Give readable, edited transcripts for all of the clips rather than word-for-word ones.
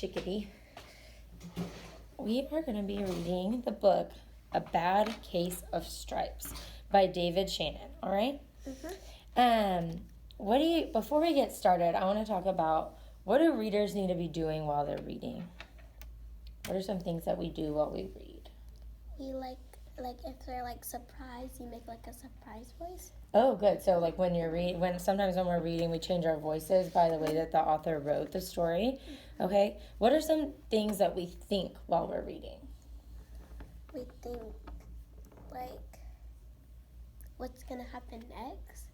chickadee. We are going to be reading the book A Bad Case of Stripes by David Shannon, all right? Before we get started, I want to talk about what do readers need to be doing while they're reading? What are some things that we do while we read? We like if they're surprised, you make a surprise voice. Oh, good. So sometimes when we're reading, we change our voices by the way that the author wrote the story. Okay. What are some things that we think while we're reading? We think what's gonna happen next.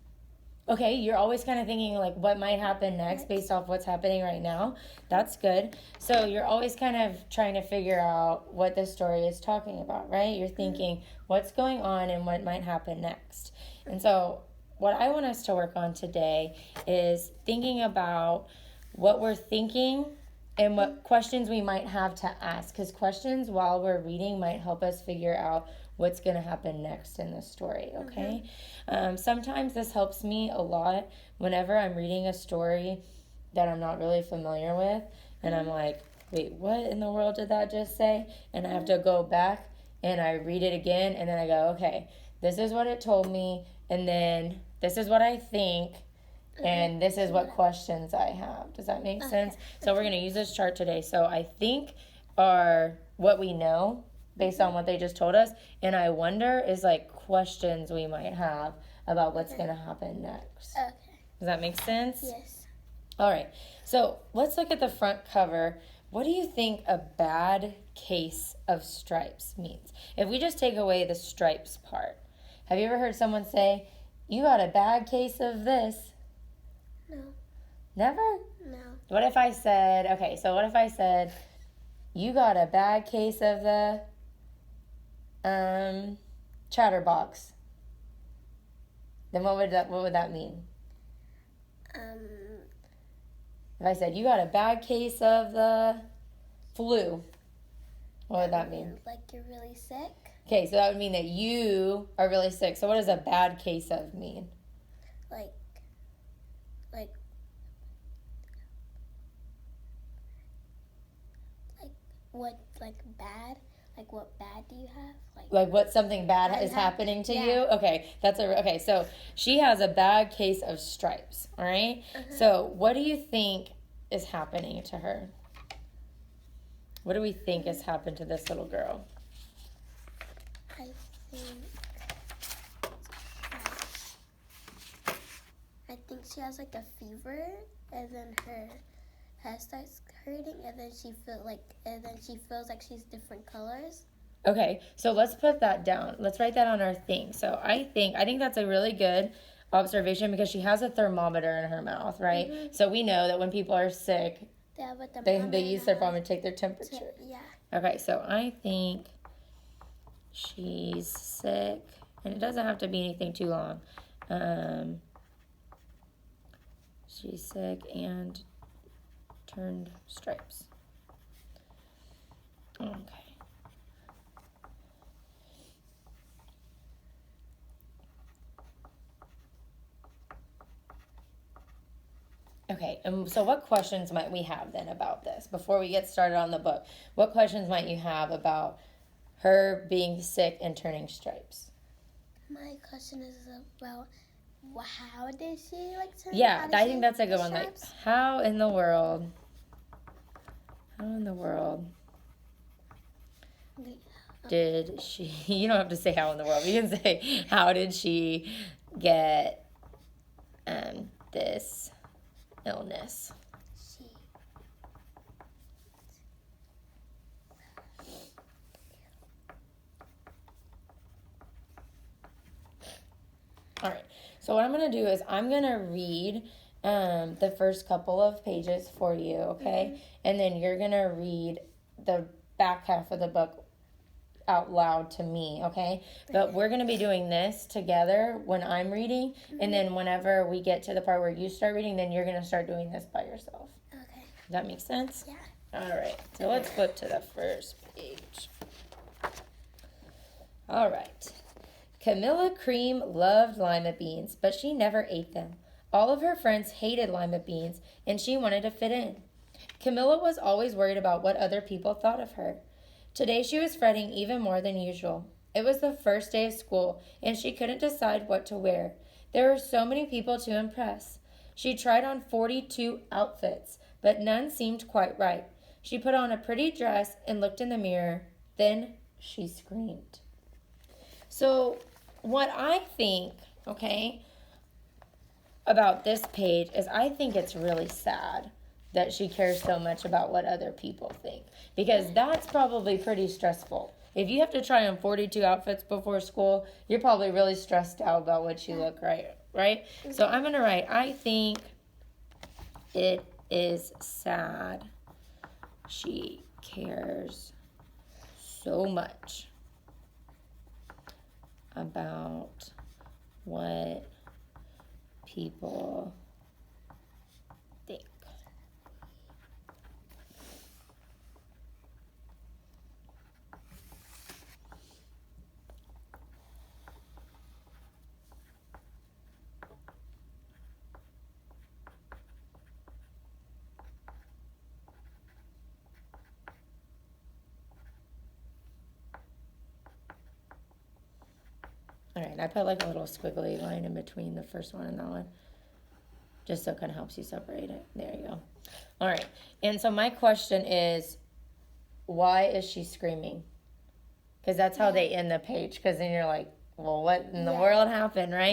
Okay, you're always kind of thinking what might happen next based off what's happening right now. That's good. So you're always kind of trying to figure out what the story is talking about, right? You're thinking what's going on and what might happen next. And so what I want us to work on today is thinking about what we're thinking and what questions we might have to ask, because questions while we're reading might help us figure out what's going to happen next in the story, okay? Sometimes this helps me a lot whenever I'm reading a story that I'm not really familiar with, and I'm like, wait, what in the world did that just say? And I have to go back and I read it again, and then I go, okay, this is what it told me, and then this is what I think, and this is what questions I have. Does that make sense? So we're going to use this chart today. So I think are what we know based on what they just told us, and I wonder is questions we might have about what's going to happen next. Okay. Does that make sense? Yes. All right. So let's look at the front cover. What do you think a bad case of stripes means? If we just take away the stripes part, have you ever heard someone say, you got a bad case of this? No. Never? No. What if I said, you got a bad case of the chatterbox? Then what would that mean? If I said, you got a bad case of the flu, what would that mean? You're really sick. Okay, so that would mean that you are really sick. So what does a bad case of mean? What bad? What bad do you have? What something bad is happening to you? Okay, so she has a bad case of stripes, all right? So what do you think is happening to her? What do we think has happened to this little girl? I think she has a fever, and then her head starts hurting, and then she feels like she's different colors. Okay, so let's put that down. Let's write that on our thing. So I think that's a really good observation because she has a thermometer in her mouth, right? So we know that when people are sick, they use their thermometer to take their temperature. Yeah. Okay, so I think she's sick, and it doesn't have to be anything too long. She's sick and turned stripes. Okay. Okay, so what questions might we have then about this before we get started on the book? What questions might you have about her being sick and turning stripes? My question is about how did she turn? Yeah, I think that's a good one. Stripes? How in the world did she? You don't have to say how in the world. You can say how did she get this illness? All right. So what I'm going to do is I'm going to read the first couple of pages for you, okay? And then you're going to read the back half of the book out loud to me, okay? But we're going to be doing this together when I'm reading, and then whenever we get to the part where you start reading, then you're going to start doing this by yourself. Okay. Does that make sense? Yeah. All right. So let's flip to the first page. All right. Camilla Cream loved lima beans, but she never ate them. All of her friends hated lima beans, and she wanted to fit in. Camilla was always worried about what other people thought of her. Today she was fretting even more than usual. It was the first day of school, and she couldn't decide what to wear. There were so many people to impress. She tried on 42 outfits, but none seemed quite right. She put on a pretty dress and looked in the mirror. Then she screamed. So, what I think, okay, about this page is I think it's really sad that she cares so much about what other people think, because that's probably pretty stressful. If you have to try on 42 outfits before school, you're probably really stressed out about what you look right? So I'm going to write, I think it is sad she cares so much about what people think. All right, I put like a little squiggly line in between the first one and that one, just so it kind of helps you separate it. There you go. All right, and so my question is, why is she screaming? Because that's how they end the page, because then you're like, well, what in the world happened, right?